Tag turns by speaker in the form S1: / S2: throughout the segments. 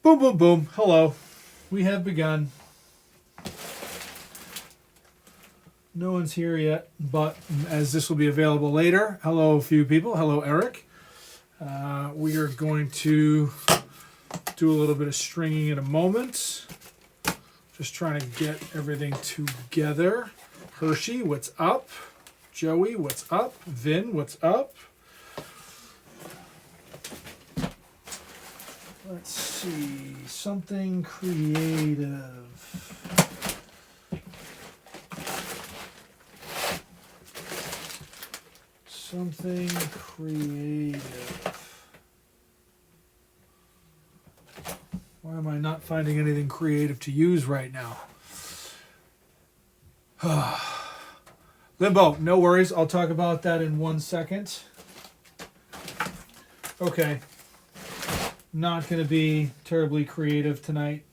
S1: Boom, boom, boom. Hello. We have begun. No one's here yet, but as this will be available later, hello, a few people. Hello, Eric. We are going to do a little bit of stringing in a moment. Just trying to get everything together. Hershey, what's up? Joey, what's up? Vin, what's up? Let's see. Something creative. Something creative. Why am I not finding anything creative to use right now? Limbo, no worries. I'll talk about that in 1 second. Okay. Not going to be terribly creative tonight.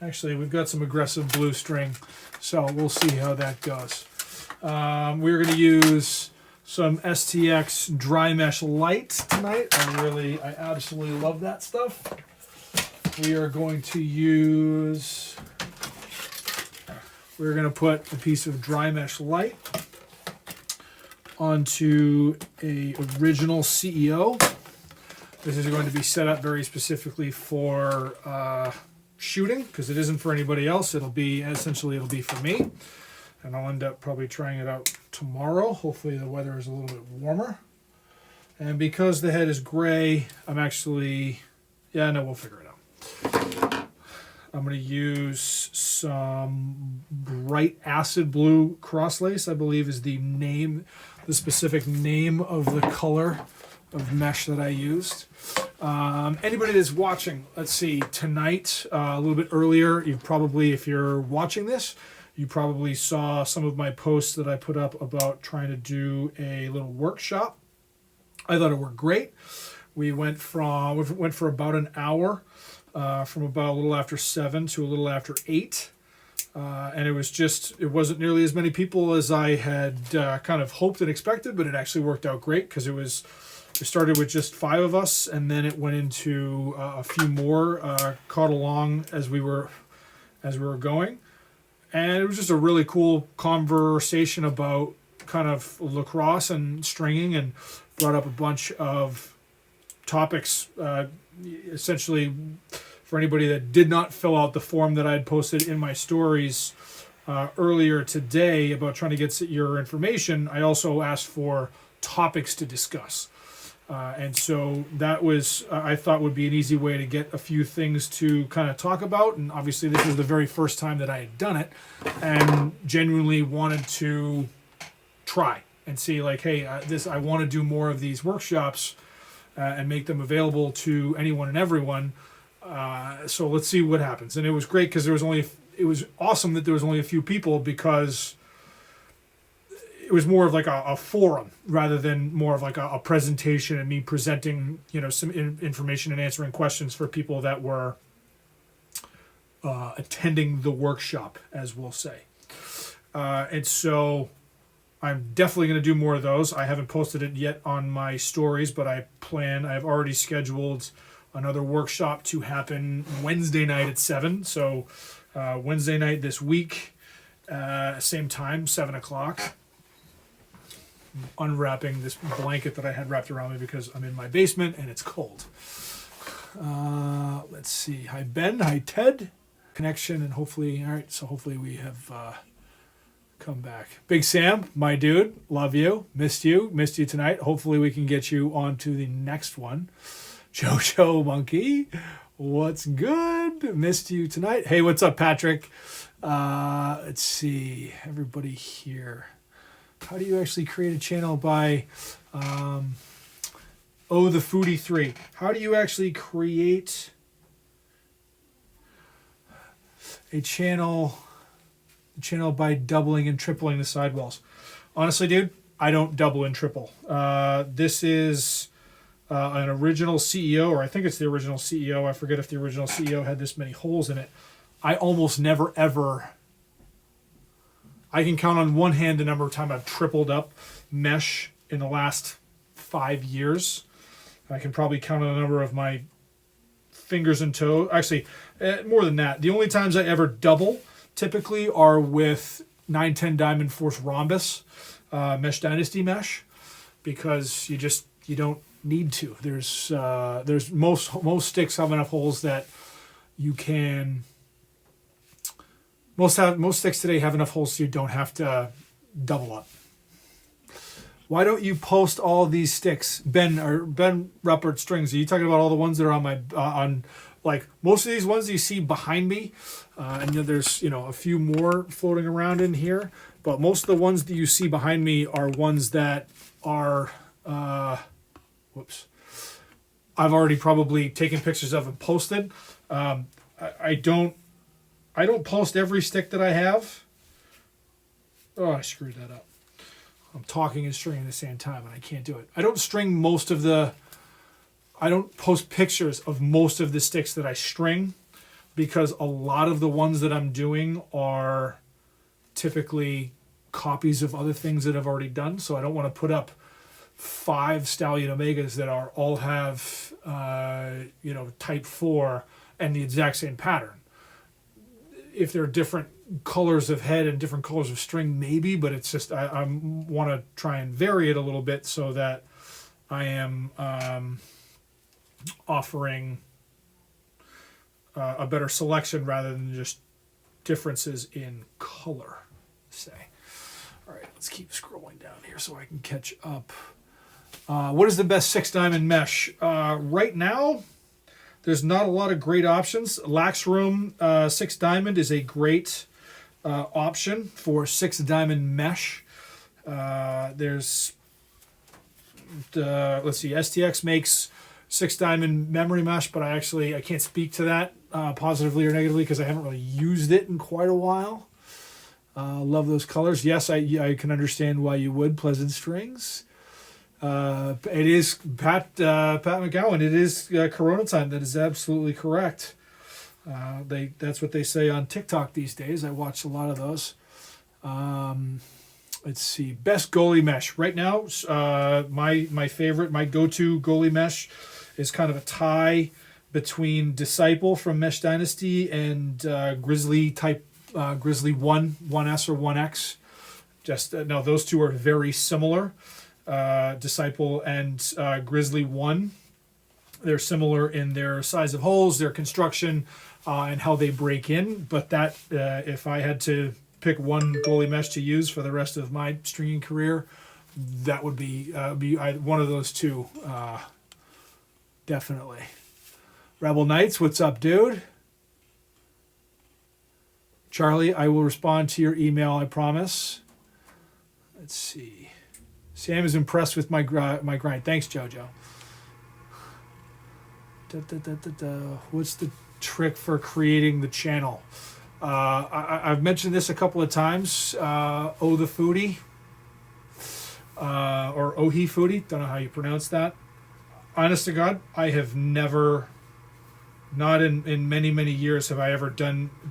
S1: Actually, we've got some aggressive blue string, so we'll see how that goes. We're going to use some STX Dry Mesh Light tonight. I absolutely love that stuff. We are going to put a piece of Dry Mesh Light onto a original CEO. This is going to be set up very specifically for shooting, because it isn't for anybody else. It'll be for me, and I'll end up probably trying it out tomorrow. Hopefully the weather is a little bit warmer, and because the head is gray, we'll figure it out. I'm going to use some bright acid blue cross lace, I believe is the specific name of the color of mesh that I used. Anybody that's watching, let's see, tonight, a little bit earlier, if you're watching this, you probably saw some of my posts that I put up about trying to do a little workshop. I thought it worked great. We went for about an hour, from about a little after 7 to a little after 8. And it wasn't nearly as many people as I had kind of hoped and expected, but it actually worked out great because it started with just 5 of us, and then it went into a few more caught along as we were going, and it was just a really cool conversation about kind of lacrosse and stringing, and brought up a bunch of topics. Essentially, for anybody that did not fill out the form that I had posted in my stories earlier today about trying to get your information, I also asked for topics to discuss. And so that was, I thought, would be an easy way to get a few things to kind of talk about. And obviously this was the very first time that I had done it, and genuinely wanted to try and see, like, hey, I want to do more of these workshops and make them available to anyone and everyone. So let's see what happens. And it was great because it was awesome that there was only a few people, because it was more of like a forum rather than more of like a presentation and me presenting, some information and answering questions for people that were attending the workshop, as we'll say. And so I'm definitely going to do more of those. I haven't posted it yet on my stories, but I've already scheduled another workshop to happen Wednesday night at 7. So Wednesday night this week, same time, 7 o'clock. Unwrapping this blanket that I had wrapped around me because I'm in my basement and it's cold. Let's see. Hi, Ben. Hi, Ted. Connection, and hopefully we have come back. Big Sam, my dude, love you. Missed you tonight. Hopefully we can get you on to the next one. Jojo Monkey, what's good? Missed you tonight. Hey, what's up, Patrick? Let's see. Everybody here. How do you actually create a channel by the Foodie 3? How do you actually create a channel by doubling and tripling the sidewalls? Honestly, dude, I don't double and triple. This is an original CEO, or I think it's the original CEO. I forget if the original CEO had this many holes in it. I almost never ever I can count on one hand the number of times I've tripled up mesh in the last 5 years. I can probably count on the number of my fingers and toes. Actually, more than that. The only times I ever double typically are with 910 Diamond Force Rhombus Mesh Dynasty mesh, because you don't need to. There's most sticks have enough holes that you can. Most sticks today have enough holes so you don't have to double up. Why don't you post all these sticks, Ben Ruppert Strings? Are you talking about all the ones that are on my on like most of these ones you see behind me? And there's a few more floating around in here, but most of the ones that you see behind me are ones that are whoops. I've already probably taken pictures of and posted. I don't post every stick that I have. Oh, I screwed that up. I'm talking and stringing at the same time, and I can't do it. I don't post pictures of most of the sticks that I string, because a lot of the ones that I'm doing are typically copies of other things that I've already done. So I don't want to put up 5 Stallion Omegas that all have type 4 and the exact same pattern. If they're different colors of head and different colors of string, maybe, but it's just I want to try and vary it a little bit so that I am offering a better selection rather than just differences in color, say. All right, let's keep scrolling down here so I can catch up. What is the best 6 diamond mesh? Right now, there's not a lot of great options. Lax Room 6 diamond is a great option for 6 diamond mesh. Let's see, STX makes 6 diamond memory mesh, but I can't speak to that positively or negatively because I haven't really used it in quite a while. Love those colors. Yes, I can understand why you would. Pleasant Strings. It is Pat McGowan. It is Corona time. That is absolutely correct. That's what they say on TikTok these days. I watch a lot of those. Let's see. Best goalie mesh right now. My favorite, my go-to goalie mesh is kind of a tie between Disciple from Mesh Dynasty and Grizzly type Grizzly 1S or 1X. No, those two are very similar. Disciple and Grizzly 1. They're similar in their size of holes, their construction, and how they break in. But that, if I had to pick one goalie mesh to use for the rest of my stringing career, that would be one of those two. Definitely. Rebel Knights, what's up, dude? Charlie, I will respond to your email, I promise. Let's see. Sam is impressed with my grind. Thanks, JoJo. What's the trick for creating the channel? I've mentioned this a couple of times. The Foodie, or Ohi Foodie. Don't know how you pronounce that. Honest to God, I have never, not in many, many years, have I ever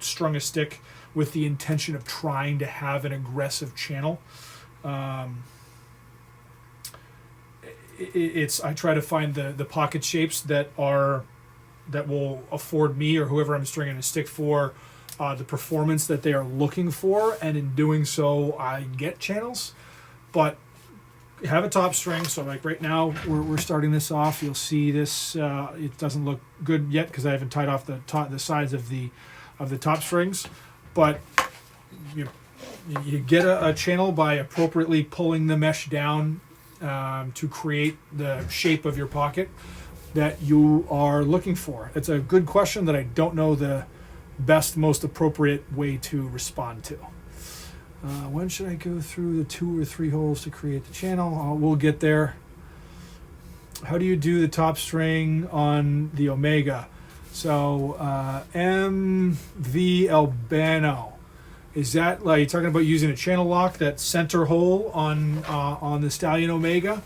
S1: strung a stick with the intention of trying to have an aggressive channel. I try to find the pocket shapes that will afford me or whoever I'm stringing a stick for the performance that they are looking for, and in doing so I get channels. But have a top string, so like right now we're starting this off. You'll see this it doesn't look good yet because I haven't tied off the sides of the top strings, but you get a channel by appropriately pulling the mesh down to create the shape of your pocket that you are looking for. It's a good question that I don't know the best, most appropriate way to respond to. When should I go through the 2 or 3 holes to create the channel? We'll get there. How do you do the top string on the Omega? So MV Albano. Is that like you're talking about using a channel lock, that center hole on the Stallion Omega?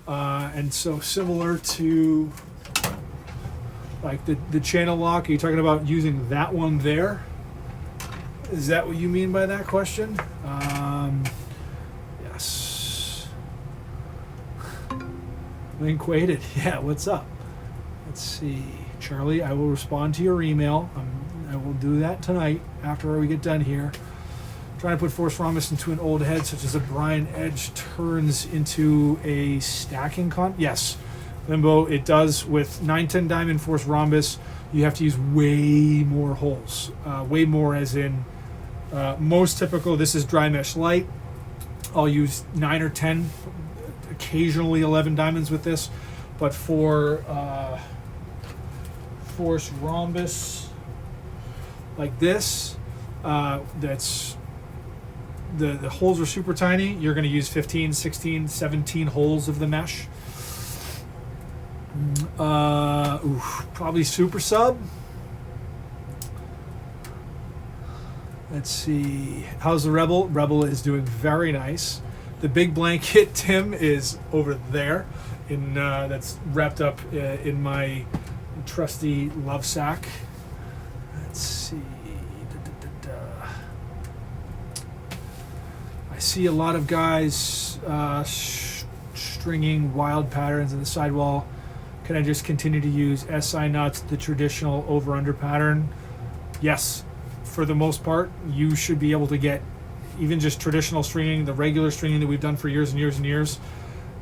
S1: And so similar to like the channel lock, are you talking about using that one there? Is that what you mean by that question? Yes. Link waited. Yeah, what's up? Let's see. Charlie, I will respond to your email. I will do that tonight after we get done here. Trying to put Force Rhombus into an old head, such as a Brian Edge, turns into a stacking con. Yes, Limbo, it does. With 910 Diamond Force Rhombus, you have to use way more holes. Way more, as in most typical. This is Dry Mesh Light. I'll use 9 or 10, occasionally 11 diamonds with this. But for Force Rhombus like this, that's the holes are super tiny. You're going to use 15, 16, 17 holes of the mesh. Probably Super Sub. Let's see. How's the Rebel? Rebel is doing very nice. The big blanket, Tim, is over there. That's wrapped up in my trusty love sack. Let's see. I see a lot of guys stringing wild patterns in the sidewall. Can I just continue to use SI nuts, the traditional over-under pattern? Yes. For the most part, you should be able to get even just traditional stringing, the regular stringing that we've done for years and years and years.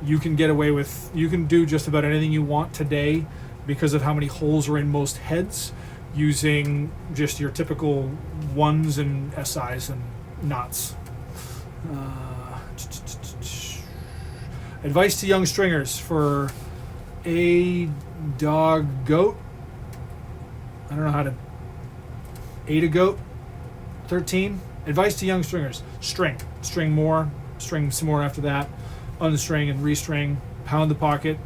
S1: You can get away with, you can do just about anything you want today because of how many holes are in most heads using just your typical ones and SIs and knots. Advice to young stringers for a dog goat. I don't know how to. Ada goat. 13. Advice to young stringers: string more, string some more after that, unstring and restring, pound the pocket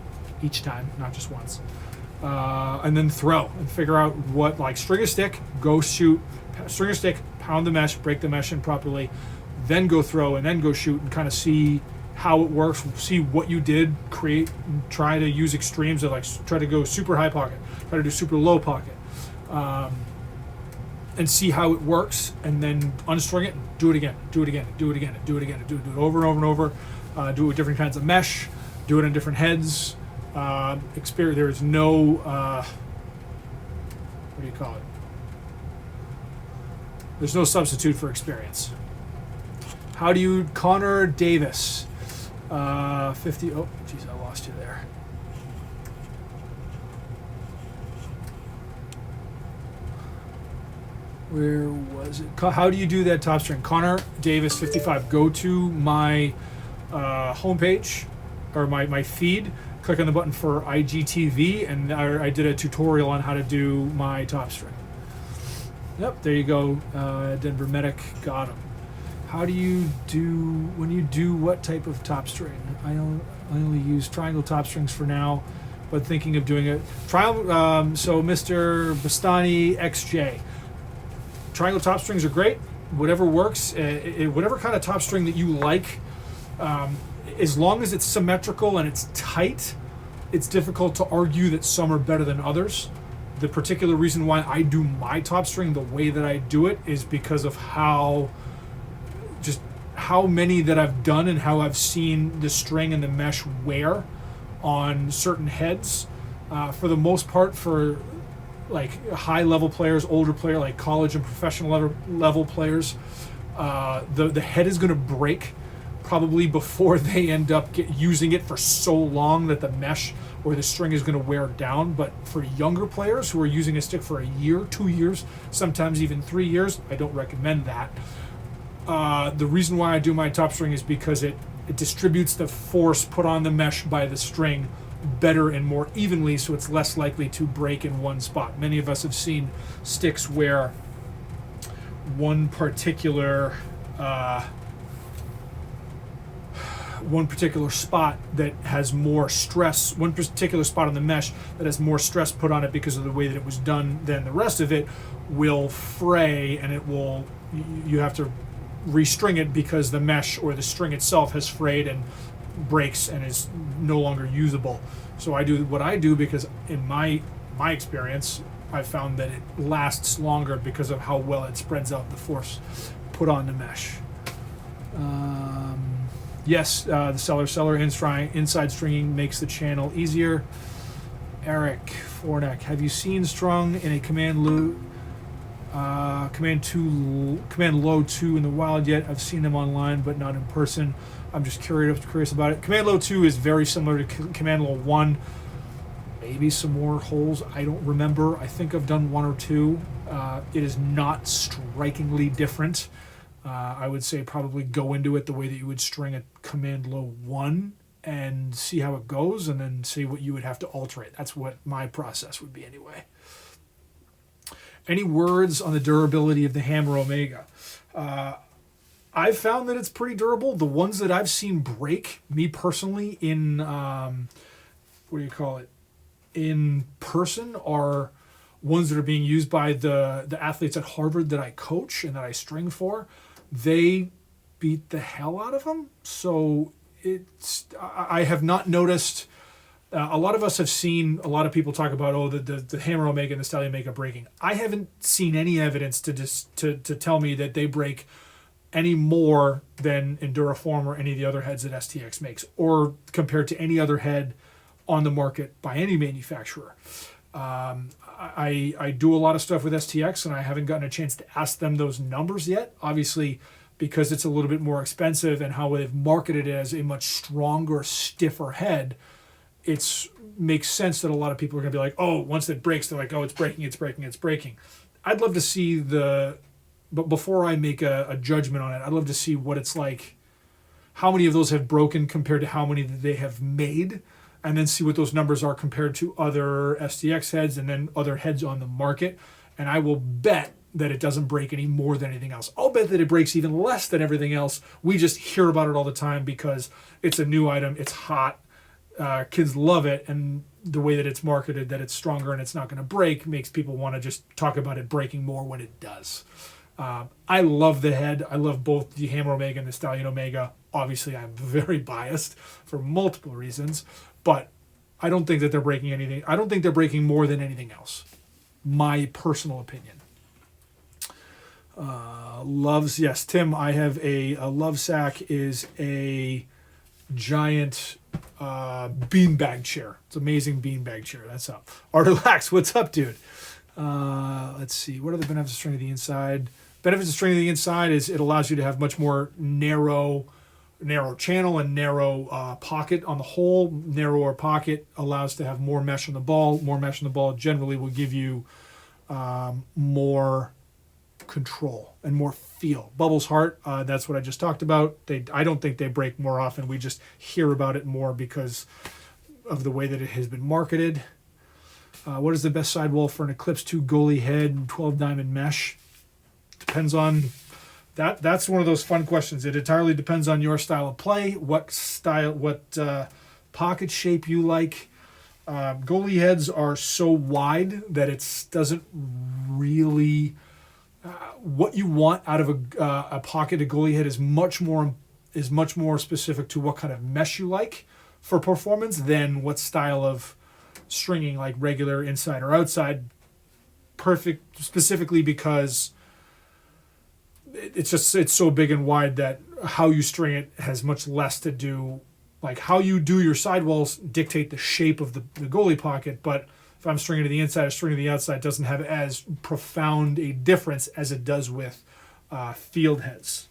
S1: each time, not just once, and then throw and figure out what, like, string a stick, go shoot, string a stick, pound the mesh, break the mesh in properly, then go throw and then go shoot and kind of see how it works, see what you did, create, try to use extremes of, like, try to go super high pocket, try to do super low pocket, and see how it works, and then unstring it, and do it again, do it again, do it again, do it again, do it over and over and over, do it with different kinds of mesh, do it on different heads. There is no, what do you call it? There's no substitute for experience. How do you, Connor Davis, 50, oh, geez, I lost you there. Where was it? How do you do that top string? Connor Davis, 55. Go to my homepage, or my feed, click on the button for IGTV, and I did a tutorial on how to do my top string. Yep, there you go. Denver Medic, got him. How do you do, when you do what type of top string? I only use triangle top strings for now, but thinking of doing it. So Mr. Bastani XJ. Triangle top strings are great. Whatever works, whatever kind of top string that you like, as long as it's symmetrical and it's tight, it's difficult to argue that some are better than others. The particular reason why I do my top string the way that I do it is because of how many that I've done and how I've seen the string and the mesh wear on certain heads. For the most part, for like high level players, older player, like college and professional level players, the head is going to break probably before they end up using it for so long that the mesh or the string is going to wear down. But for younger players who are using a stick for a year, 2 years, sometimes even 3 years, I don't recommend that. The reason why I do my top string is because it distributes the force put on the mesh by the string better and more evenly, so it's less likely to break in one spot. Many of us have seen sticks where one particular spot that has more stress, one particular spot on the mesh that has more stress put on it because of the way that it was done than the rest of it will fray, and you have to restring it because the mesh or the string itself has frayed and breaks and is no longer usable. So I do what I do because in my experience, I've found that it lasts longer because of how well it spreads out the force put on the mesh. Yes, the seller inside stringing makes the channel easier. Eric Fornek, have you seen strung in a command low 2 in the wild yet? I've seen them online, but not in person. I'm just curious about it. Command low 2 is very similar to command low 1. Maybe some more holes. I don't remember. I think I've done 1 or 2. It is not strikingly different. I would say probably go into it the way that you would string a command low 1 and see how it goes, and then see what you would have to alter it. That's what my process would be anyway. Any words on the durability of the Hammer Omega? I've found that it's pretty durable. The ones that I've seen break, me personally, in in person, are ones that are being used by the athletes at Harvard that I coach and that I string for. They beat the hell out of them. So I have not noticed. A lot of us have seen a lot of people talk about the Hammer Omega and the Stallion Omega breaking. I haven't seen any evidence to tell me that they break any more than Enduraform or any of the other heads that STX makes, or compared to any other head on the market by any manufacturer. I do a lot of stuff with STX, and I haven't gotten a chance to ask them those numbers yet. Obviously, because it's a little bit more expensive and how they've marketed it as a much stronger, stiffer head, it makes sense that a lot of people are going to be like, oh, once it breaks, they're like, oh, it's breaking. I'd love to see but before I make a judgment on it, I'd love to see what it's like, how many of those have broken compared to how many that they have made, and then see what those numbers are compared to other STX heads and then other heads on the market. And I will bet that it doesn't break any more than anything else. I'll bet that it breaks even less than everything else. We just hear about it all the time because it's a new item, it's hot, kids love it, and the way that it's marketed, that it's stronger and it's not going to break, makes people want to just talk about it breaking more when it does. I love the head. I love both the Hammer Omega and the Stallion Omega. Obviously, I'm very biased for multiple reasons, but I don't think that they're breaking anything. I don't think they're breaking more than anything else. My personal opinion. Yes, Tim, I have a Lovesac is a giant beanbag chair. It's an amazing beanbag chair. That's up. Artelax, what's up, dude? Let's see. What are the benefits of stringing the inside? Benefits of stringing the inside is it allows you to have much more narrow channel and narrow pocket on the hole. Narrower pocket allows to have more mesh on the ball. More mesh on the ball generally will give you more control and more feel. Bubbles Heart, that's what I just talked about. I don't think they break more often. We just hear about it more because of the way that it has been marketed. What is the best sidewall for an Eclipse 2 goalie head and 12 diamond mesh? Depends on that. That's one of those fun questions. It entirely depends on your style of play, what pocket shape you like. Goalie heads are so wide that it doesn't really what you want out of a pocketed goalie head is much more specific to what kind of mesh you like for performance than what style of stringing, like regular inside or outside. Perfect specifically because it's so big and wide that how you string it has much less to do. Like how you do your sidewalls dictate the shape of the goalie pocket, but if I'm stringing to the inside or stringing to the outside, it doesn't have as profound a difference as it does with field heads.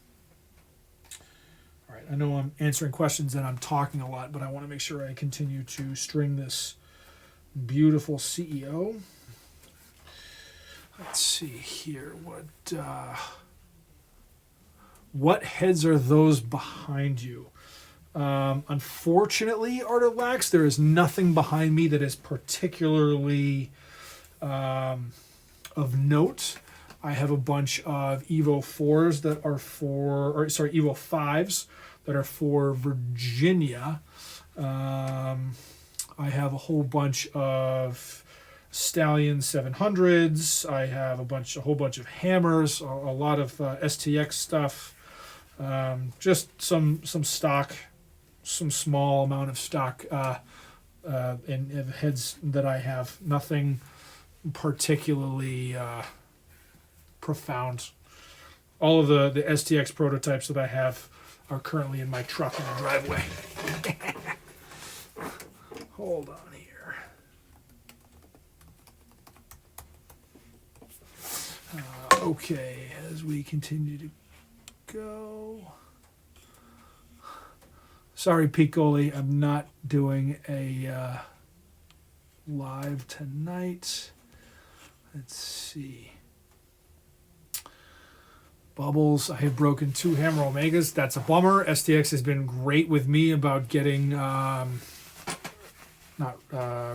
S1: All right, I know I'm answering questions and I'm talking a lot, but I want to make sure I continue to string this beautiful CEO. Let's see here. What heads are those behind you? Unfortunately, Artelax, there is nothing behind me that is particularly of note. I have a bunch of Evo 4s that are Evo 5s that are for Virginia. I have a whole bunch of Stallion 700s. I have a whole bunch of hammers, a lot of STX stuff. Just some stock, some small amount of stock in heads that I have. Nothing particularly profound. All of the STX prototypes that I have, are currently in my truck in the driveway. Hold on here. Okay, as we continue to go. Sorry, Pete Goalie, I'm not doing a live tonight. Let's see. Bubbles, I have broken 2 Hammer Omegas. That's a bummer. STX has been great with me about getting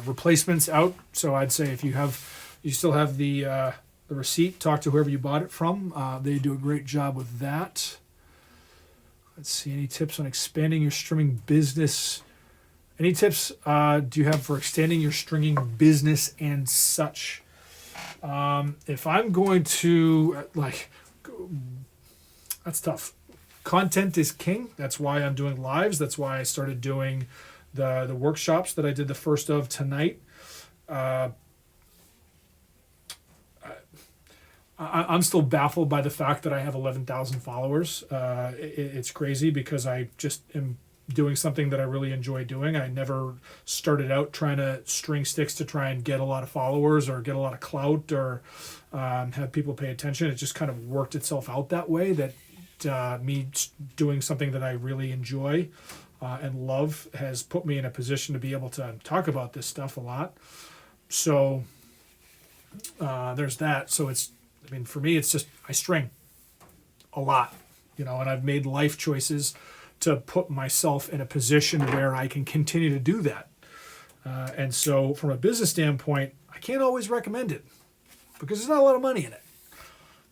S1: replacements out. So I'd say if you still have the receipt, talk to whoever you bought it from. They do a great job with that. Let's see, any tips on expanding your stringing business? Any tips do you have for extending your stringing business and such? If I'm going to, that's tough. Content is king. That's why I'm doing lives. That's why I started doing the workshops that I did the first of tonight. I'm still baffled by the fact that I have 11,000 followers. It's crazy because I just am doing something that I really enjoy doing. I never started out trying to string sticks to try and get a lot of followers or get a lot of clout or have people pay attention. It just kind of worked itself out that way, that me doing something that I really enjoy and love has put me in a position to be able to talk about this stuff a lot. So there's that. So for me, it's just I string a lot, and I've made life choices to put myself in a position where I can continue to do that. And so from a business standpoint, I can't always recommend it because there's not a lot of money in it.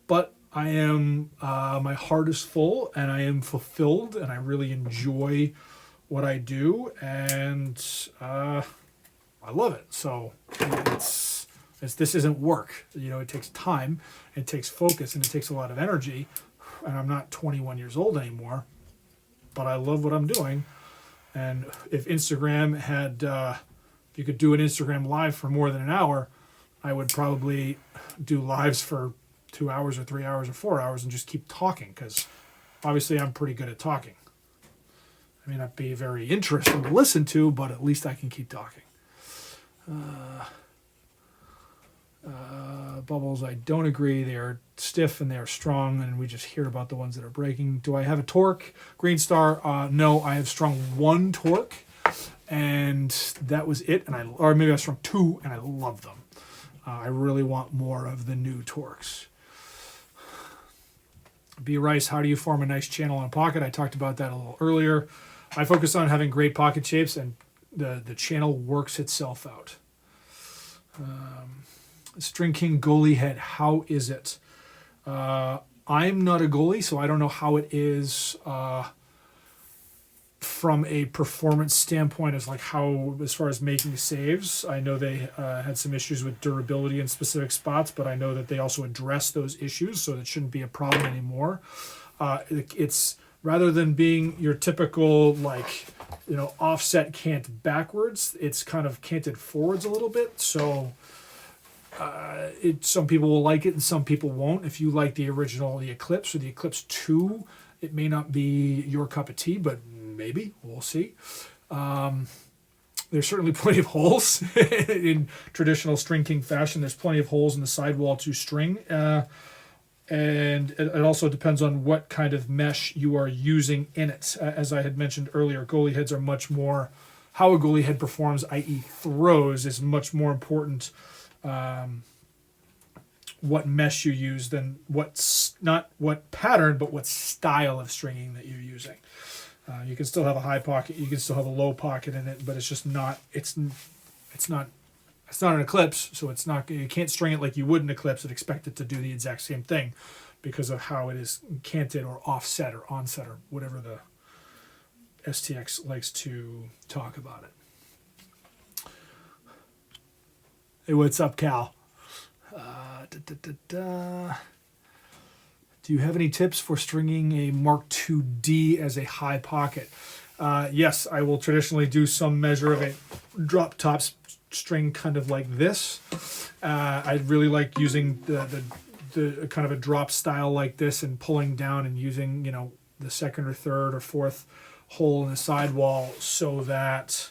S1: But I am, my heart is full and I am fulfilled and I really enjoy what I do and I love it. So this isn't work. It takes time, it takes focus, and it takes a lot of energy. And I'm not 21 years old anymore. But I love what I'm doing, and if Instagram had, if you could do an Instagram live for more than an hour, I would probably do lives for 2 hours or 3 hours or 4 hours and just keep talking, because obviously I'm pretty good at talking. I may not be very interesting to listen to, but at least I can keep talking. Bubbles, I don't agree. They are stiff and they are strong, and we just hear about the ones that are breaking. Do I have a torque? Green Star, no, I have strung 1 torque, and that was it. Or maybe I strung 2, and I love them. I really want more of the new torques. B. Rice, how do you form a nice channel in a pocket? I talked about that a little earlier. I focus on having great pocket shapes, and the channel works itself out. String King goalie head, how is it? I'm not a goalie, so I don't know how it is from a performance standpoint, as far as making saves. I know they had some issues with durability in specific spots, but I know that they also addressed those issues, so that shouldn't be a problem anymore. It's rather than being your typical offset cant backwards, it's kind of canted forwards a little bit. So some people will like it and some people won't. If you like the original, the Eclipse or the Eclipse 2, it may not be your cup of tea, but maybe. We'll see. There's certainly plenty of holes in traditional String King fashion. There's plenty of holes in the sidewall to string. And it also depends on what kind of mesh you are using in it. As I had mentioned earlier, goalie heads are much more, how a goalie head performs, i.e. throws, is much more important what mesh you use than not what pattern, but what style of stringing that you're using. You can still have a high pocket, you can still have a low pocket in it, but it's just not, it's not an Eclipse, so it's not, you can't string it like you would an Eclipse and expect it to do the exact same thing because of how it is canted or offset or onset or whatever the STX likes to talk about it. Hey, what's up, Cal? Do you have any tips for stringing a Mark II-D as a high pocket? Yes, I will traditionally do some measure of a drop top string kind of like this. I really like using the kind of a drop style like this and pulling down and using, the second or third or fourth hole in the sidewall, so that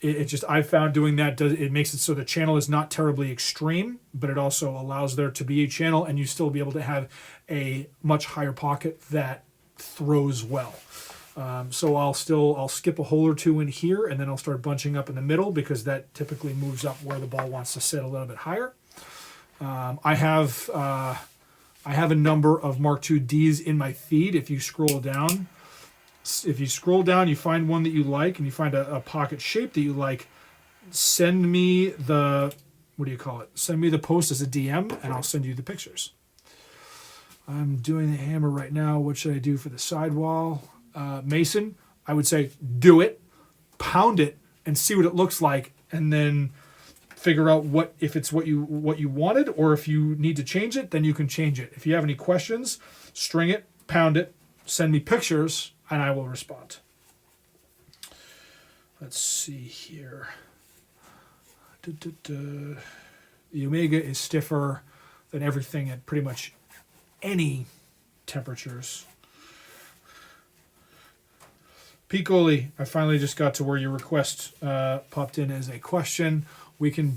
S1: it just, I've found doing that it makes it so the channel is not terribly extreme, but it also allows there to be a channel and you still be able to have a much higher pocket that throws well. So I'll skip a hole or two in here, and then I'll start bunching up in the middle, because that typically moves up where the ball wants to sit a little bit higher. I have a number of Mark II Ds in my feed. If you scroll down, you find one that you like, and you find a pocket shape that you like, send me the, send me the post as a DM, and I'll send you the pictures. I'm doing the hammer right now. What should I do for the sidewall? Mason, I would say do it, pound it, and see what it looks like, and then figure out if it's what you wanted, or if you need to change it, then you can change it. If you have any questions, string it, pound it, send me pictures, and I will respond. Let's see here. The Omega is stiffer than everything at pretty much any temperatures. Piccoli, I finally just got to where your request popped in as a question. We can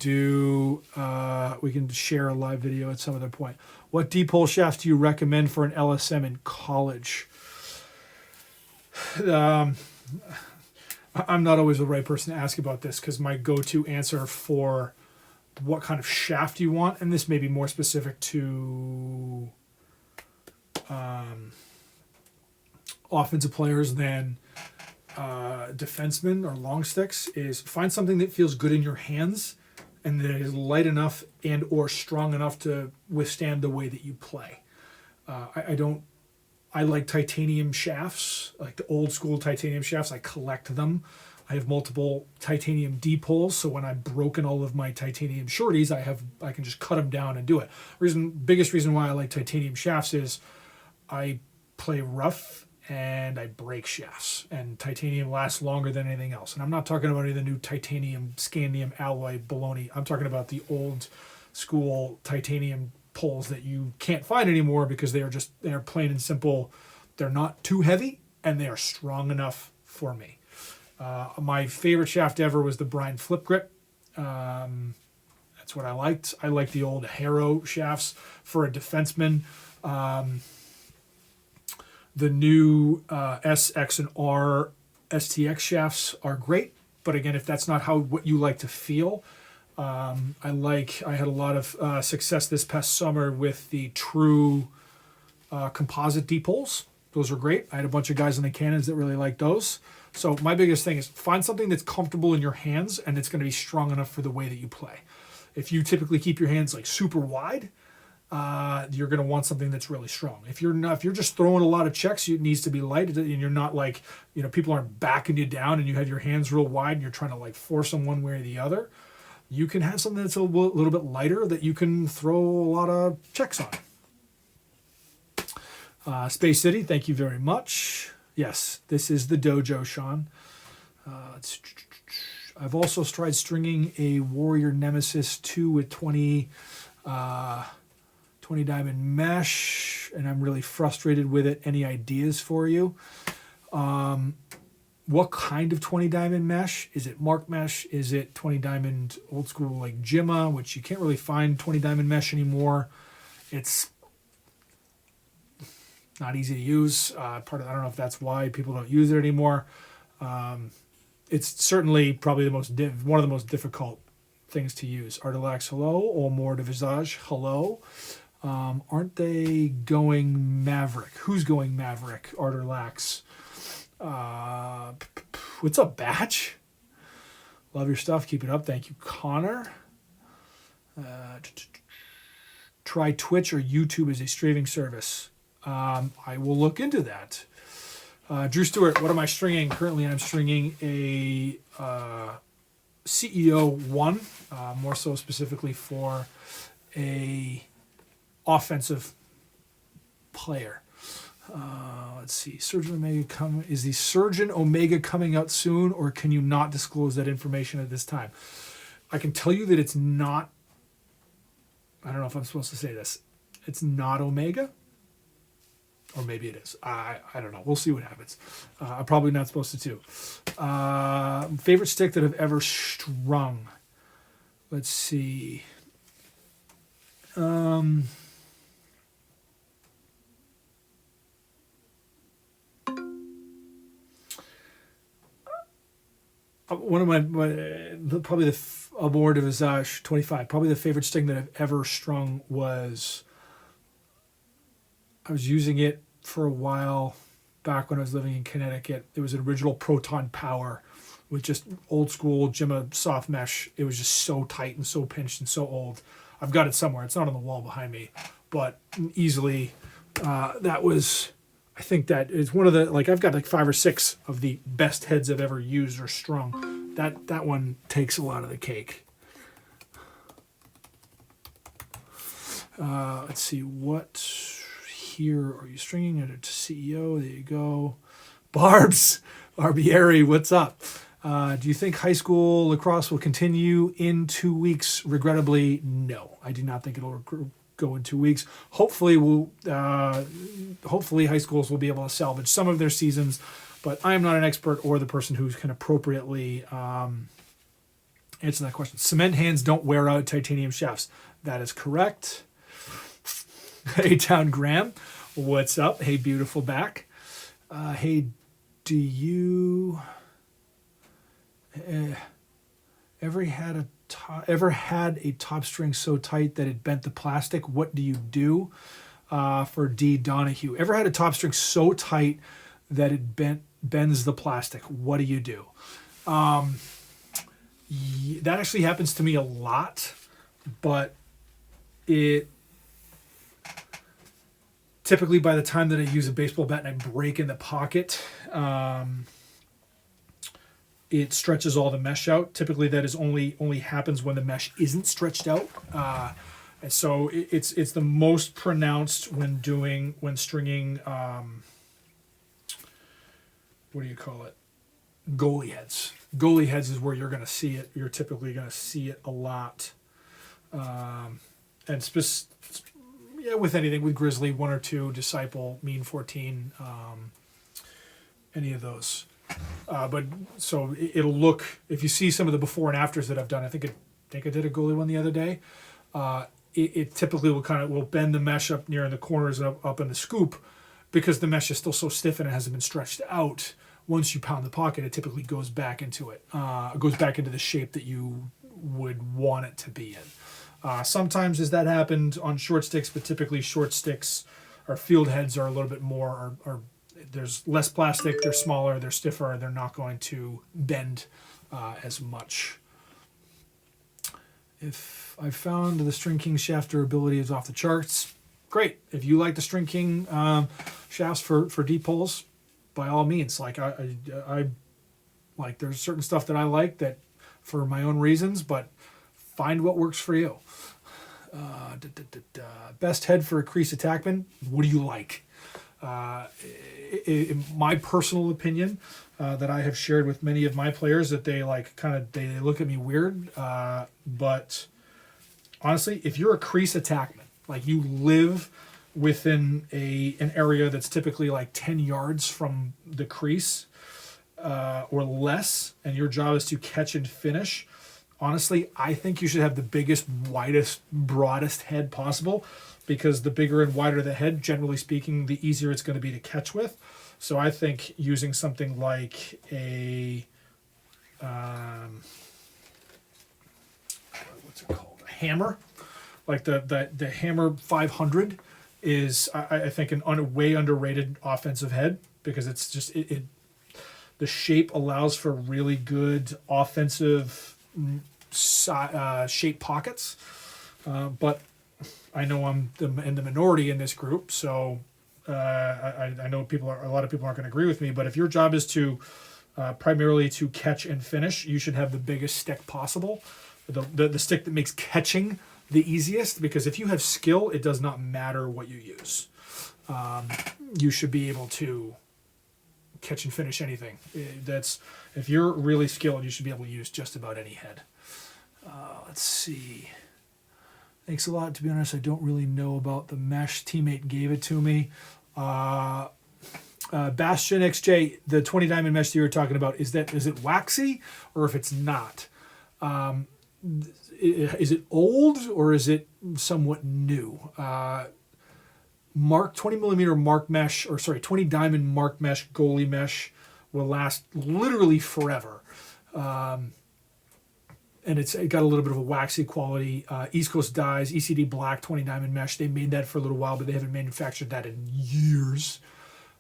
S1: share a live video at some other point. What D-pole shafts do you recommend for an LSM in college? I'm not always the right person to ask about this, because my go-to answer for what kind of shaft you want, and this may be more specific to offensive players than defensemen or long sticks, is find something that feels good in your hands and that is light enough and or strong enough to withstand the way that you play. I like titanium shafts, like the old school titanium shafts. I collect them. I have multiple titanium D-poles, so when I've broken all of my titanium shorties, I can just cut them down and do it. Biggest reason why I like titanium shafts is I play rough and I break shafts, and titanium lasts longer than anything else. And I'm not talking about any of the new titanium, scandium alloy baloney. I'm talking about the old school titanium poles that you can't find anymore, because they're plain and simple. They're not too heavy, and they are strong enough for me. My favorite shaft ever was the Brian Flip Grip. That's what I liked. I like the old Harrow shafts for a defenseman. The new S, X, and R STX shafts are great, but again, if that's not what you like to feel, I had a lot of success this past summer with the True composite D-poles. Those are great. I had a bunch of guys in the Cannons that really liked those. So my biggest thing is find something that's comfortable in your hands and it's going to be strong enough for the way that you play. If you typically keep your hands like super wide, you're going to want something that's really strong. If you're just throwing a lot of checks, it needs to be light, and you're not like, people aren't backing you down and you have your hands real wide and you're trying to like force them one way or the other. You can have something that's a little bit lighter that you can throw a lot of checks on. Space City, thank you very much. Yes, this is the dojo, Sean. I've also tried stringing a Warrior Nemesis 2 with 20 diamond mesh, and I'm really frustrated with it. Any ideas for you? What kind of 20 diamond mesh? Is it mark mesh? Is it 20 diamond old school like Jimma, which you can't really find 20 diamond mesh anymore? It's not easy to use. I don't know if that's why people don't use it anymore. It's certainly probably one of the most difficult things to use. Artilax, hello. Olmore de Visage, hello. Aren't they going Maverick? Who's going Maverick? Artilax. What's up, Batch? Love your stuff. Keep it up. Thank you, Connor. Try Twitch or YouTube as a streaming service. I will look into that. Drew Stewart, what am I stringing? Currently, I'm stringing a CEO 1, more so specifically for a offensive player. Let's see. Surgeon Omega is the Surgeon Omega coming out soon, or can you not disclose that information at this time? I can tell you that it's not. I don't know if I'm supposed to say this. It's not Omega. Or maybe it is. I don't know. We'll see what happens. I'm probably not supposed to too. Favorite stick that I've ever strung. Let's see. One of my probably the award of Visage 25. Probably the favorite stick that I've ever strung was. I was using it for a while back when I was living in Connecticut. It was an original Proton Power with just old school Gemma soft mesh. It was just so tight and so pinched and so old. I've got it somewhere. It's not on the wall behind me, but easily that was, I think that is one of the, like I've got like 5 or 6 of the best heads I've ever used or strung. That one takes a lot of the cake. Let's see, what here are you stringing it to CEO? There you go. Barb's, Barbieri, what's up? Do you think high school lacrosse will continue in 2 weeks? Regrettably, no. I do not think it'll go in 2 weeks. Hopefully, hopefully high schools will be able to salvage some of their seasons, but I am not an expert or the person who can appropriately answer that question. Cement hands don't wear out titanium shafts. That is correct. Hey, Town Graham, what's up? Hey, beautiful back. Hey, do you ever had a top string so tight that it bent the plastic? What do you do? For D. Donahue, ever had a top string so tight that it bends the plastic? What do you do? That actually happens to me a lot, but it typically by the time that I use a baseball bat and I break in the pocket, it stretches all the mesh out. Typically that is only happens when the mesh isn't stretched out. And so it's the most pronounced when stringing, what do you call it? Goalie heads. Goalie heads is where you're going to see it. You're typically going to see it a lot. And with anything, with Grizzly, 1 or 2, Disciple, Mean 14, any of those. But so it'll look, if you see some of the before and afters that I've done, I think I did a goalie one the other day. It typically will bend the mesh up near in the corners and up in the scoop, because the mesh is still so stiff and it hasn't been stretched out. Once you pound the pocket, it typically goes back into it. Goes back into the shape that you would want it to be in. Sometimes as that happened on short sticks, but typically short sticks or field heads are a little bit more, there's less plastic, they're smaller, they're stiffer, they're not going to bend as much. If I found the String King shaft durability is off the charts, great. If you like the String King shafts for deep holes, by all means. Like I like, there's certain stuff that I like that for my own reasons, but find what works for you. Best head for a crease attackman. What do you like? In my personal opinion, that I have shared with many of my players, that they they look at me weird. But honestly, if you're a crease attackman, like you live within an area that's typically like 10 yards from the crease or less, and your job is to catch and finish, honestly, I think you should have the biggest, widest, broadest head possible, because the bigger and wider the head, generally speaking, the easier it's going to be to catch with. So I think using something like a what's it called? A hammer, like the Hammer 500 is, I think, an way underrated offensive head, because it's just the shape allows for really good offensive shape pockets, but I know I'm in the minority in this group, so I know a lot of people aren't going to agree with me. But if your job is to primarily to catch and finish, you should have the biggest stick possible, the stick that makes catching the easiest. Because if you have skill, it does not matter what you use. You should be able to catch and finish anything. If you're really skilled, you should be able to use just about any head. Let's see. Thanks a lot. To be honest, I don't really know about the mesh. Teammate gave it to me. Bastion XJ, the 20 diamond mesh that you were talking about, is it waxy, or if it's not, is it old or is it somewhat new? Mark 20 millimeter mark mesh, 20 diamond mark mesh goalie mesh will last literally forever. And it got a little bit of a waxy quality. East Coast Dyes, ECD Black 20 diamond mesh. They made that for a little while, but they haven't manufactured that in years.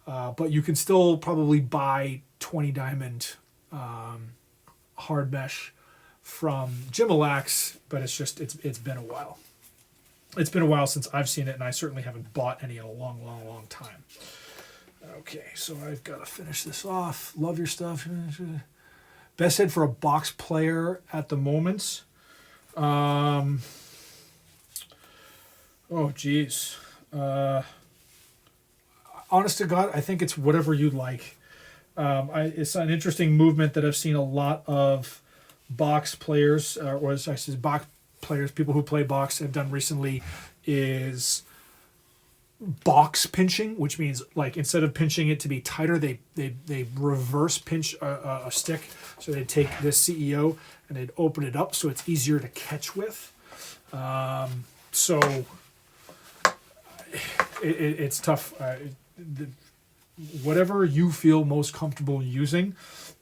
S1: But you can still probably buy 20 diamond hard mesh from Jimalax, but it's been a while. It's been a while since I've seen it, and I certainly haven't bought any in a long, long, long time. Okay, so I've got to finish this off. Love your stuff. Best head for a box player at the moment. Oh, geez. Honest to God, I think it's whatever you like. It's an interesting movement that I've seen a lot of box players, box players, people who play box have done recently, is box pinching, which means like instead of pinching it to be tighter, they reverse pinch a stick. So they take this CEO and they'd open it up so it's easier to catch with. So it's tough. Whatever you feel most comfortable using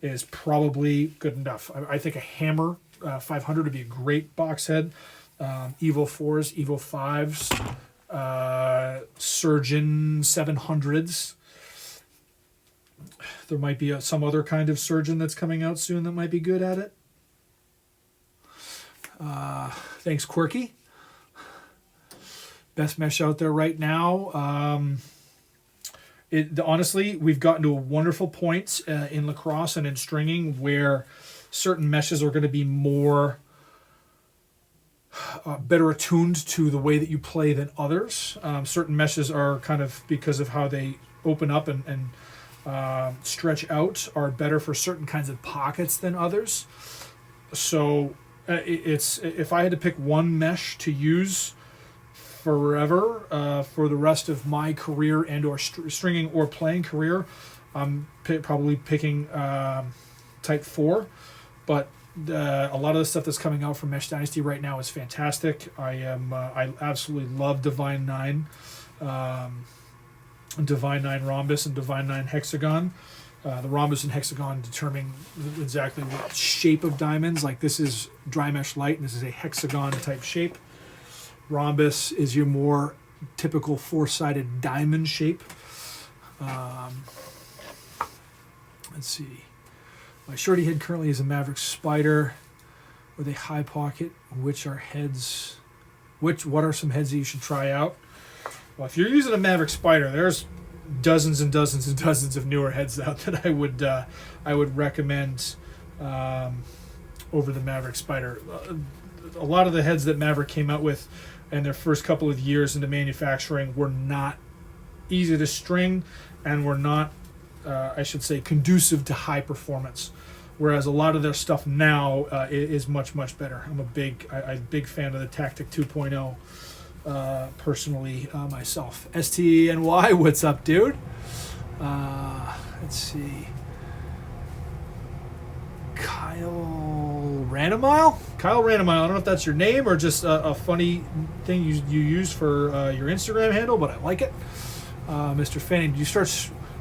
S1: is probably good enough. I think a Hammer 500 would be a great box head. Evo 4s, Evo 5s, Surgeon 700s. There might be some other kind of Surgeon that's coming out soon that might be good at it. Thanks, Quirky. Best mesh out there right now. Honestly, we've gotten to a wonderful point in lacrosse and in stringing where certain meshes are going to be more better attuned to the way that you play than others. Certain meshes are kind of, because of how they open up and stretch out, are better for certain kinds of pockets than others. So if I had to pick one mesh to use forever for the rest of my career and or stringing or playing career, I'm probably picking Type 4. But a lot of the stuff that's coming out from Mesh Dynasty right now is fantastic. I absolutely love Divine 9, Divine 9 Rhombus and Divine 9 Hexagon. The rhombus and hexagon determine exactly what shape of diamonds. Like this is dry mesh light, and this is a hexagon type shape. Rhombus is your more typical four-sided diamond shape. Let's see. My shorty head currently is a Maverick Spider with a high pocket. What are some heads that you should try out? Well, if you're using a Maverick Spider, there's dozens and dozens and dozens of newer heads out that I would recommend over the Maverick Spider. A lot of the heads that Maverick came out with in their first couple of years into manufacturing were not easy to string and were not, I should say, conducive to high performance. Whereas a lot of their stuff now is much, much better. I'm a big fan of the Tactic 2.0 personally myself. STNY, what's up, dude? Let's see. Kyle Ranamile? Kyle Ranamile. I don't know if that's your name or just a funny thing you use for your Instagram handle, but I like it. Mr. Fanning,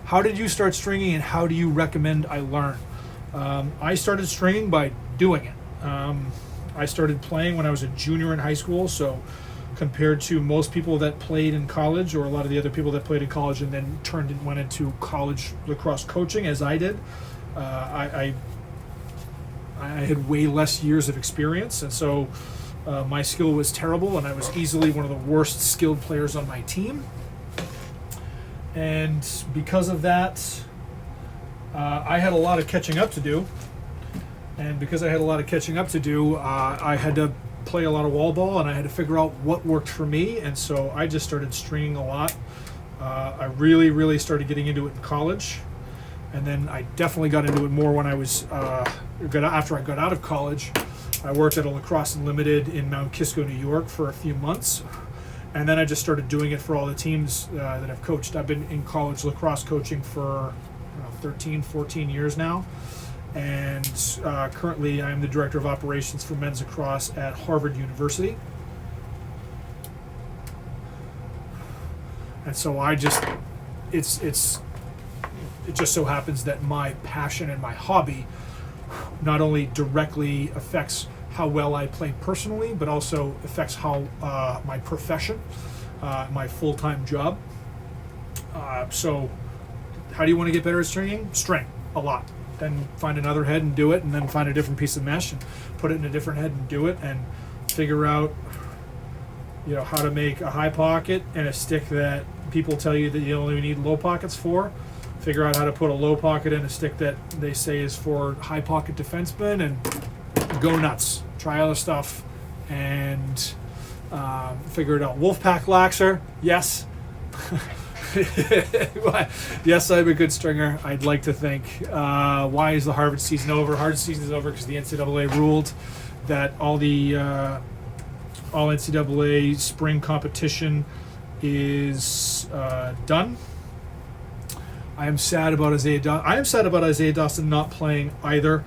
S1: how did you start stringing, and how do you recommend I learn? I started stringing by doing it. I started playing when I was a junior in high school, so compared to most people that played in college, or a lot of the other people that played in college and then went into college lacrosse coaching, as I did, I had way less years of experience, and so my skill was terrible, and I was easily one of the worst skilled players on my team. And because of that, I had a lot of catching up to do. And because I had a lot of catching up to do, I had to play a lot of wall ball, and I had to figure out what worked for me. And so I just started stringing a lot. I really, really started getting into it in college. And then I definitely got into it more when I was, after I got out of college. I worked at a Lacrosse Unlimited in Mount Kisco, New York for a few months. And then I just started doing it for all the teams that I've coached. I've been in college lacrosse coaching for 13, 14 years now. And currently I'm the director of operations for men's lacrosse at Harvard University. And so it just so happens that my passion and my hobby not only directly affects how well I play personally, but also affects how my profession, my full-time job. So how do you want to get better at stringing? String a lot. Then find another head and do it, and then find a different piece of mesh and put it in a different head and do it, and figure out how to make a high pocket and a stick that people tell you that you only need low pockets for. Figure out how to put a low pocket in a stick that they say is for high pocket defensemen, and go nuts. Try other stuff and figure it out. Wolfpack Laxer, yes. Yes, I'm a good stringer, I'd like to think. Why is the Harvard season over? Harvard season is over because the NCAA ruled that all NCAA spring competition is done. I am sad about Isaiah Dawson not playing either.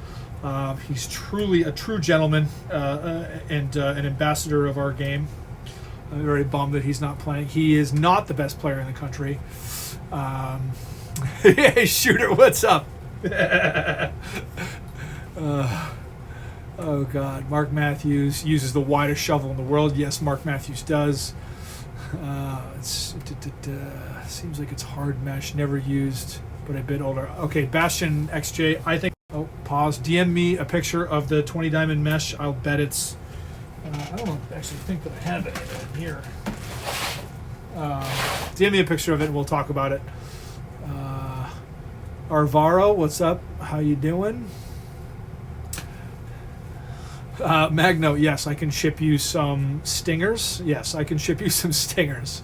S1: He's truly a true gentleman and an ambassador of our game. I'm very bummed that he's not playing. He is not the best player in the country. Hey, Shooter, what's up? Oh, God. Mark Matthews uses the widest shovel in the world. Yes, Mark Matthews does. Seems like it's hard mesh, never used, but a bit older. Okay, Bastion XJ, I think. Oh, pause. DM me a picture of the 20 diamond mesh. I'll bet it's. I don't actually think that I have it in here. DM me a picture of it and we'll talk about it. Arvaro, what's up? How you doing? Magno, yes, I can ship you some stingers. Yes, I can ship you some stingers.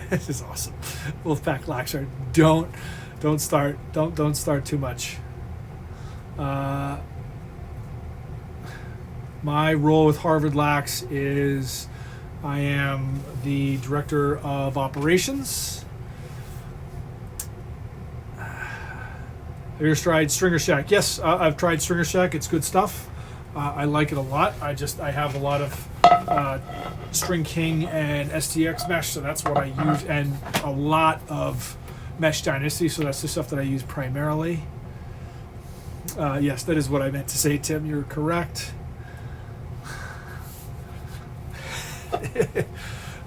S1: This is awesome. Wolfpack Laxer, don't start too much. My role with Harvard Lax is I am the director of operations. Have you ever tried Stringer Shack? Yes, I've tried Stringer Shack. It's good stuff. I like it a lot. I have a lot of String King and STX mesh, so that's what I use, and a lot of Mesh Dynasty, so that's the stuff that I use primarily. Yes, that is what I meant to say, Tim. You're correct.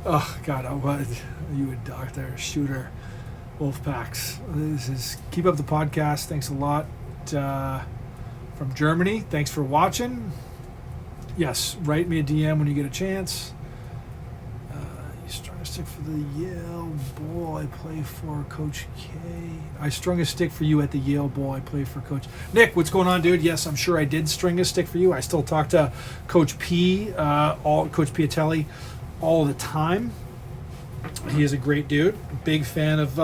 S1: Oh, God, are you a doctor, Shooter? Wolfpacks. This is keep up the podcast. Thanks a lot from Germany. Thanks for watching. Yes, write me a DM when you get a chance. You strung a stick for the Yale Bowl I play for, Coach K. I strung a stick for you at the Yale Bowl I play for, Coach Nick. What's going on, dude? Yes, I'm sure I did string a stick for you. I still talk to Coach P, Coach Piatelli, all the time. He is a great dude. Big fan of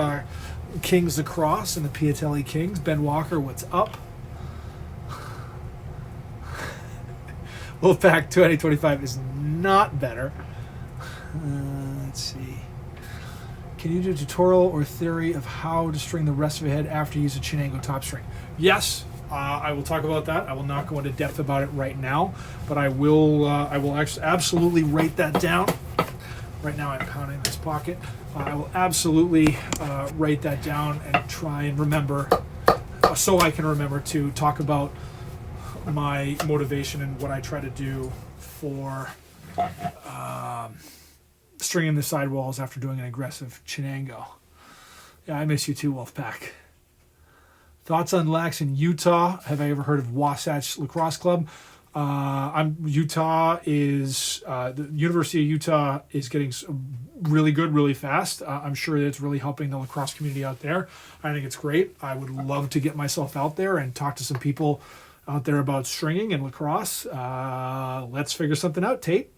S1: Kings Lacrosse and the Piatelli Kings. Ben Walker, what's up? Wolfpack 2025 is not better. Let's see. Can you do a tutorial or theory of how to string the rest of a head after you use a Chinango top string? Yes, I will talk about that. I will not go into depth about it right now, but I will absolutely write that down. Right now I'm pounding this pocket. I will absolutely write that down and try and remember, so I can remember to talk about my motivation and what I try to do for stringing the sidewalls after doing an aggressive Chinango. Yeah, I miss you too, Wolfpack. Thoughts on Lax in Utah? Have I ever heard of Wasatch Lacrosse Club? Utah is the University of Utah is getting really good really fast. I'm sure that it's really helping the lacrosse community out there. I think it's great. I would love to get myself out there and talk to some people out there about stringing and lacrosse. Let's figure something out, Tate.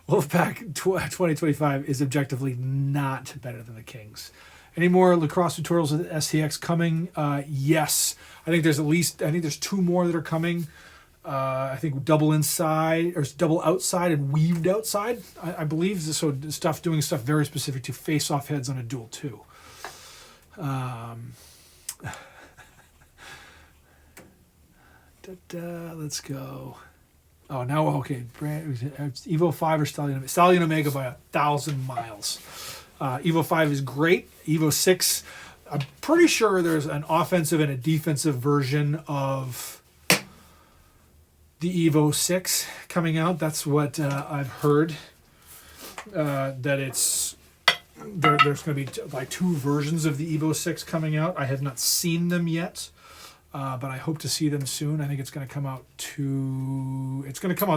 S1: Wolfpack 2025 is objectively not better than the Kings. Any more lacrosse tutorials with STX coming? Yes. I think there's 2 more that are coming. I think double inside or double outside and weaved outside. I believe so. Doing stuff very specific to face-off heads on a duel 2. Let's go. Oh, now okay. Evo 5 or Stallion Omega by 1,000 miles. Evo 5 is great. Evo 6, I'm pretty sure there's an offensive and a defensive version of the Evo 6 coming out. That's what I've heard. That it's there's going to be like 2 versions of the Evo 6 coming out. I have not seen them yet, but I hope to see them soon. I think it's going to come out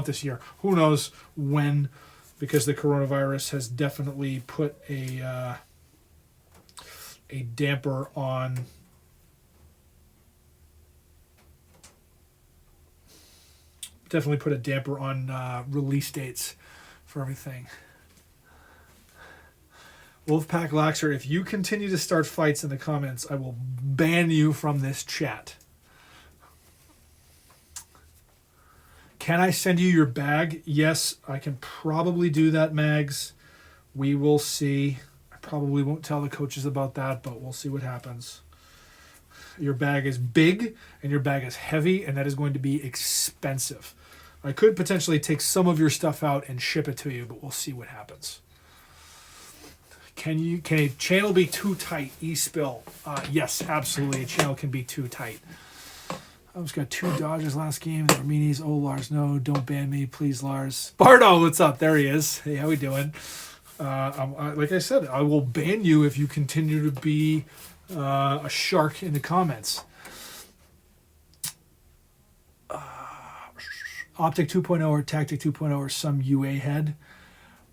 S1: this year. Who knows when? Because the coronavirus has definitely put a damper on release dates for everything. Wolfpack Laxer, if you continue to start fights in the comments, I will ban you from this chat. Can I send you your bag? Yes, I can probably do that, Mags. We will see. I probably won't tell the coaches about that, but we'll see what happens. Your bag is big and your bag is heavy, and that is going to be expensive. I could potentially take some of your stuff out and ship it to you, but we'll see what happens. Can a channel be too tight? E-Spill. Yes, absolutely. A channel can be too tight. I just got 2 Dodgers last game. They were meanies. Oh, Lars, no, don't ban me, please, Lars. Bardo, what's up? There he is. Hey, how we doing? Like I said, I will ban you if you continue to be a shark in the comments. Optic 2.0 or Tactic 2.0 or some UA head.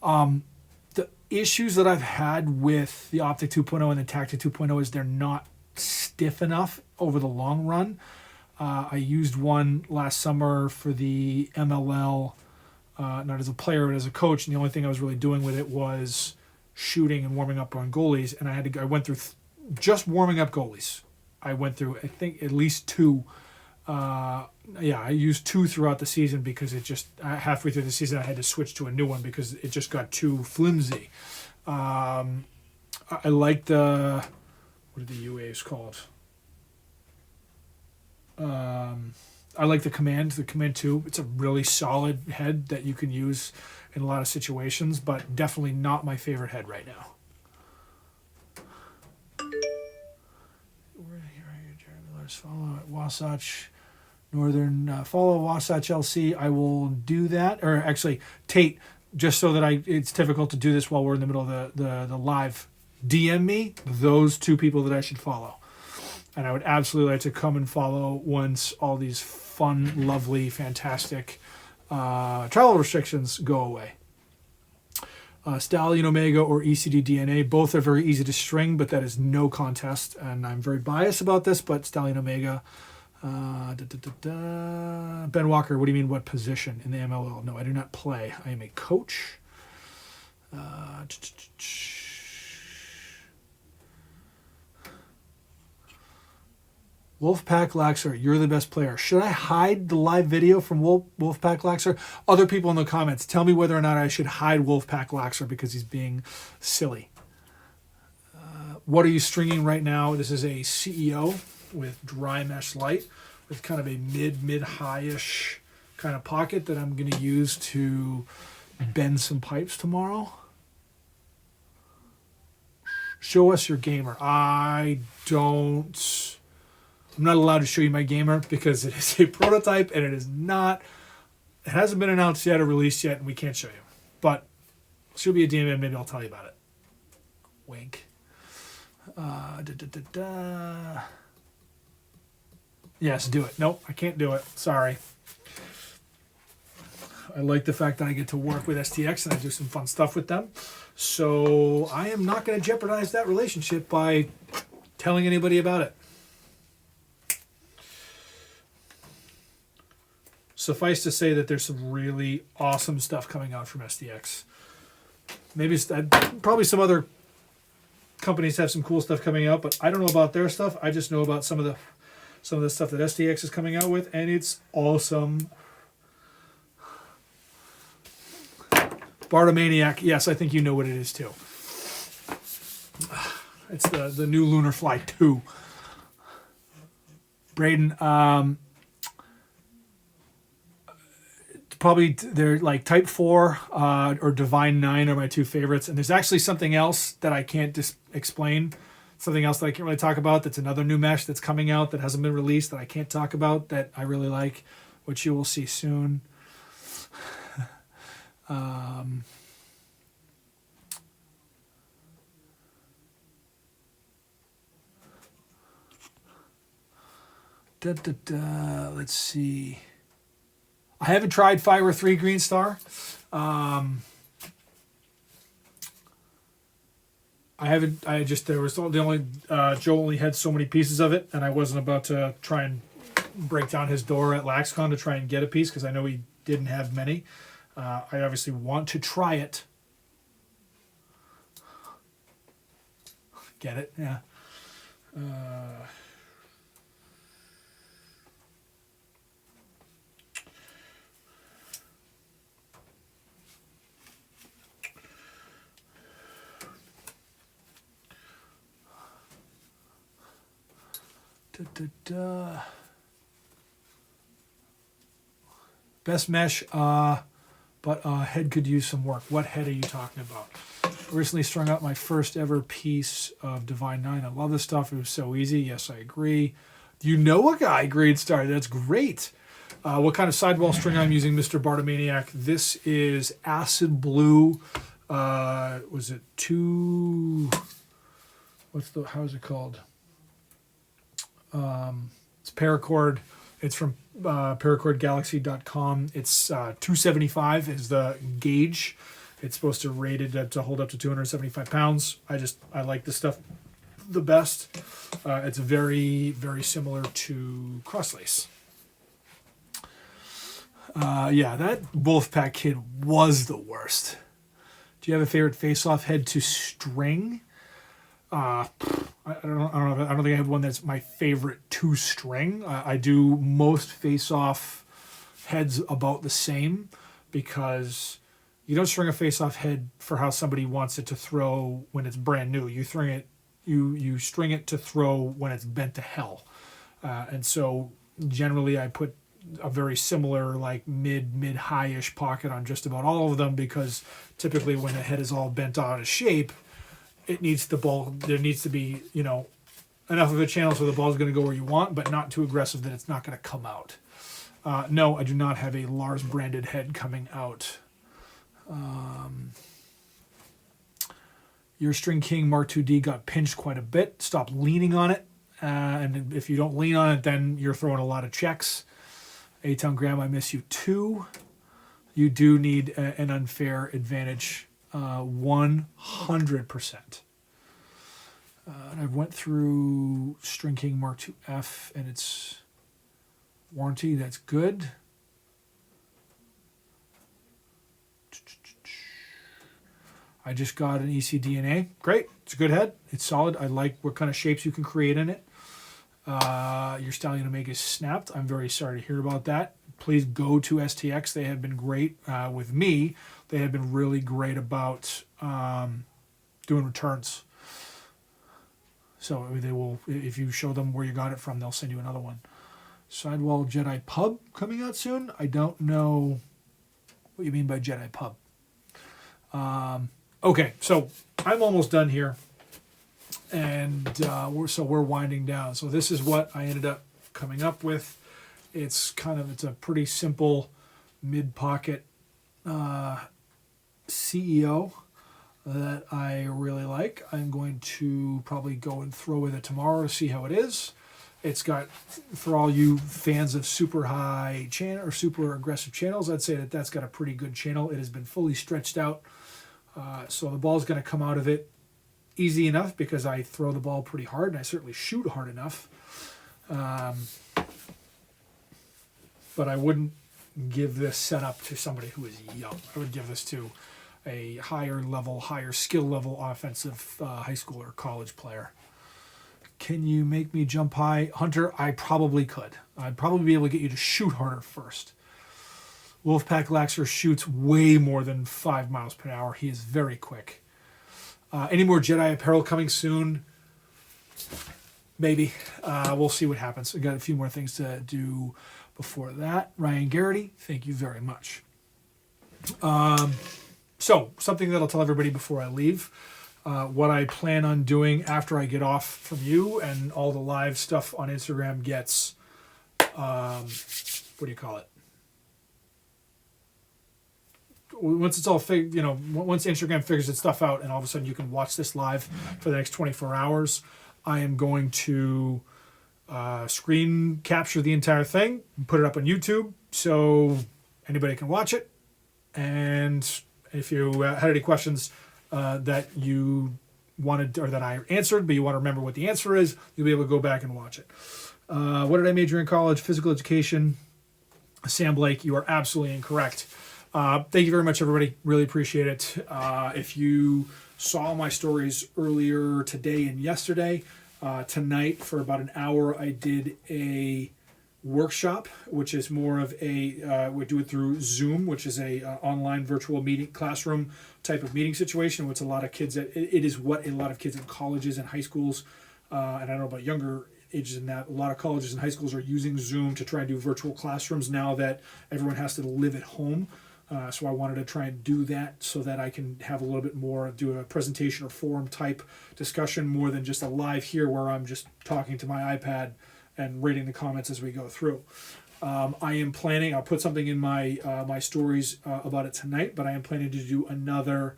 S1: The issues that I've had with the Optic 2.0 and the Tactic 2.0 is they're not stiff enough over the long run. I used one last summer for the MLL, not as a player, but as a coach. And the only thing I was really doing with it was shooting and warming up on goalies. And I went through just warming up goalies. I went through, I think, at least 2. I used 2 throughout the season because it just halfway through the season I had to switch to a new one because it just got too flimsy. I like what are the UAs called? I like the Command 2. It's a really solid head that you can use in a lot of situations, but definitely not my favorite head right now. Follow at Wasatch Northern. Follow Wasatch LC. I will do that. Or actually, Tate, just so that it's difficult to do this while we're in the middle of the live. DM me those 2 people that I should follow. And I would absolutely like to come and follow once all these fun, lovely, fantastic travel restrictions go away. Stallion Omega or ECD DNA, both are very easy to string, but that is no contest. And I'm very biased about this, but Stallion Omega. Ben Walker, what do you mean, what position in the MLL? No, I do not play. I am a coach. Wolfpack Laxer, you're the best player. Should I hide the live video from Wolfpack Laxer? Other people in the comments, tell me whether or not I should hide Wolfpack Laxer because he's being silly. What are you stringing right now? This is a CEO with dry mesh light with kind of a mid-high-ish kind of pocket that I'm going to use to bend some pipes tomorrow. Show us your gamer. I'm not allowed to show you my gamer because it is a prototype and it hasn't been announced yet or released yet and we can't show you. But it should be a DM and maybe I'll tell you about it. Wink. Yes, do it. Nope, I can't do it. Sorry. I like the fact that I get to work with STX and I do some fun stuff with them. So I am not going to jeopardize that relationship by telling anybody about it. suffice to say that there's some really awesome stuff coming out from STX. Maybe probably some other companies have some cool stuff coming out, but I don't know about their stuff. I just know about some of the stuff that STX is coming out with, and it's awesome. Bartomaniac, yes, I think you know what it is too. It's the new Lunar Fly 2. Braden, probably they're like Type 4 or Divine 9 are my two favorites. And there's actually something else that I can't just explain. Something else that I can't really talk about. That's another new mesh that's coming out that hasn't been released that I can't talk about that I really like, which you will see soon. Let's see. I haven't tried Fiber 3 Green Star. I haven't. There was the only Joe only had so many pieces of it, and I wasn't about to try and break down his door at LaxCon to try and get a piece because I know he didn't have many. I obviously want to try it. Get it? Yeah. Best mesh, but head could use some work. What head are you talking about? Recently strung out my first ever piece of Divine 9. I love this stuff. It was so easy. Yes, I agree. You know a guy, Green Star. That's great. What kind of sidewall string I'm using, Mr. Bartomaniac? This is Acid Blue. Was it two? How is it called? It's Paracord. It's from paracordgalaxy.com. It's 275 is the gauge. It's supposed to rate it to hold up to 275 pounds. I like this stuff the best. It's very, very similar to Crosslace. Yeah, that Wolfpack kid was the worst. Do you have a favorite face-off head to string? I don't know. I don't think I have one that's my favorite to string. I do most face-off heads about the same because you don't string a face-off head for how somebody wants it to throw when it's brand new. You string it to throw when it's bent to hell, and so generally I put a very similar like mid-high-ish pocket on just about all of them because typically when the head is all bent out of shape, there needs to be, enough of a channel so the ball is going to go where you want, but not too aggressive that it's not going to come out. No, I do not have a Lars branded head coming out. Your String King Mark II-D got pinched quite a bit. Stop leaning on it. And if you don't lean on it, then you're throwing a lot of checks. A-Town Graham, I miss you too. You do need an unfair advantage. 100%. And I went through String King Mark II F and its warranty. That's good. I just got an ECDNA. Great. It's a good head. It's solid. I like what kind of shapes you can create in it. Your Stallion Omega is snapped. I'm very sorry to hear about that. Please go to STX. They have been great with me. They have been really great about doing returns. So they will, if you show them where you got it from, they'll send you another one. Sidewall Jedi Pub coming out soon. I don't know what you mean by Jedi Pub. Okay, so I'm almost done here, and we're winding down. So this is what I ended up coming up with. It's a pretty simple mid-pocket CEO that I really like. I'm going to probably go and throw with it tomorrow to see how it is. It's got, for all you fans of super high channel or super aggressive channels, I'd say that's got a pretty good channel. It has been fully stretched out. So the ball's going to come out of it easy enough because I throw the ball pretty hard and I certainly shoot hard enough. But I wouldn't give this setup to somebody who is young. I would give this to a higher level, higher skill level offensive high school or college player. Can you make me jump high? Hunter, I probably could. I'd probably be able to get you to shoot harder first. Wolfpack Laxer shoots way more than 5 miles per hour. He is very quick. Any more Jedi apparel coming soon? Maybe. We'll see what happens. I got a few more things to do before that. Ryan Garrity, thank you very much. So, something that I'll tell everybody before I leave. What I plan on doing after I get off from you and all the live stuff on Instagram gets, what do you call it? Once it's all once Instagram figures its stuff out and all of a sudden you can watch this live for the next 24 hours, I am going to screen capture the entire thing and put it up on YouTube so anybody can watch it. And if you had any questions that you wanted or that I answered, but you want to remember what the answer is, you'll be able to go back and watch it. What did I major in college? Physical education. Sam Blake, you are absolutely incorrect. Thank you very much, everybody. Really appreciate it. If you saw my stories earlier today and yesterday, tonight for about an hour, I did a workshop, which is more of a, we do it through Zoom, which is a online virtual meeting classroom type of meeting situation, which a lot of kids, it is what a lot of kids in colleges and high schools, and I don't know about younger ages than that, a lot of colleges and high schools are using Zoom to try and do virtual classrooms now that everyone has to live at home. So I wanted to try and do that so that I can have a little bit more, do a presentation or forum type discussion more than just a live here where I'm just talking to my iPad and reading the comments as we go through. I am planning, I'll put something in my my stories about it tonight, but I am planning to do another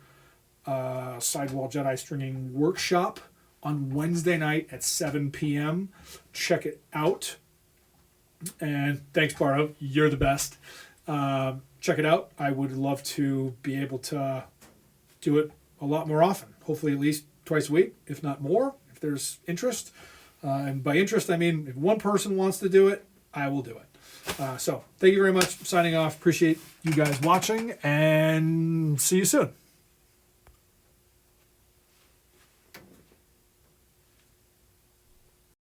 S1: Sidewall Jedi stringing workshop on Wednesday night at 7 p.m. Check it out. And thanks, Bardo. You're the best. Check it out. I would love to be able to do it a lot more often. Hopefully at least twice a week, if not more, if there's interest. And by interest, I mean if one person wants to do it, I will do it. So thank you very much. Signing off. Appreciate you guys watching and see you soon.